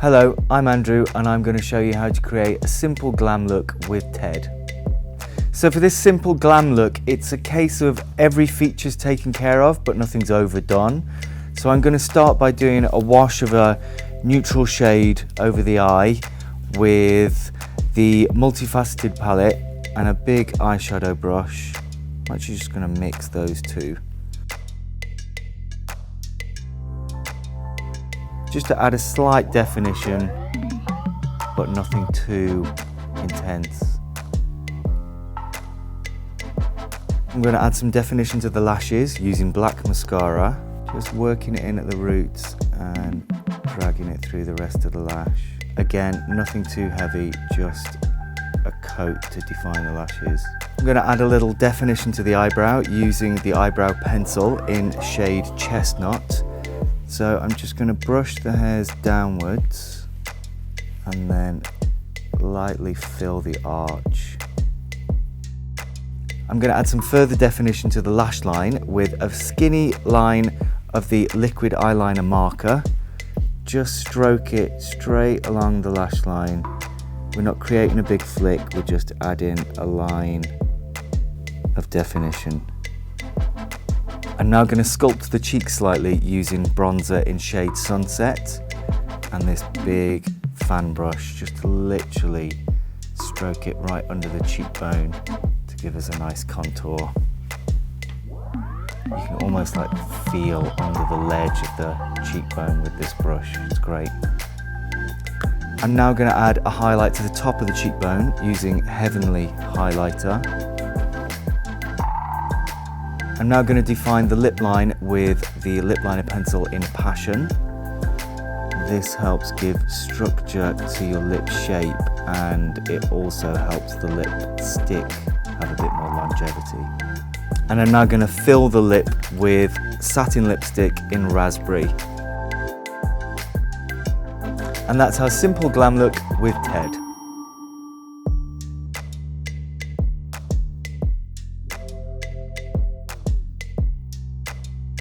Hello, I'm Andrew and I'm going to show you how to create a simple glam look with Ted. So for this simple glam look, it's a case of every feature's taken care of but nothing's overdone. So I'm going to start by doing a wash of a neutral shade over the eye with the multifaceted palette and a big eyeshadow brush. I'm actually just going to mix those two. Just to add a slight definition, but nothing too intense. I'm going to add some definition to the lashes using black mascara, just working it in at the roots and dragging it through the rest of the lash. Again, nothing too heavy, just a coat to define the lashes. I'm going to add a little definition to the eyebrow using the eyebrow pencil in shade Chestnut. So I'm just going to brush the hairs downwards and then lightly fill the arch. I'm going to add some further definition to the lash line with a skinny line of the liquid eyeliner marker. Just stroke it straight along the lash line. We're not creating a big flick, we're just adding a line of definition. I'm now going to sculpt the cheek slightly using bronzer in shade Sunset and this big fan brush, just to literally stroke it right under the cheekbone to give us a nice contour. You can almost like feel under the ledge of the cheekbone with this brush, it's great. I'm now going to add a highlight to the top of the cheekbone using Heavenly highlighter. I'm now going to define the lip line with the lip liner pencil in Passion. This helps give structure to your lip shape and it also helps the lip stick have a bit more longevity. And I'm now going to fill the lip with satin lipstick in Raspberry. And that's our simple glam look with Ted.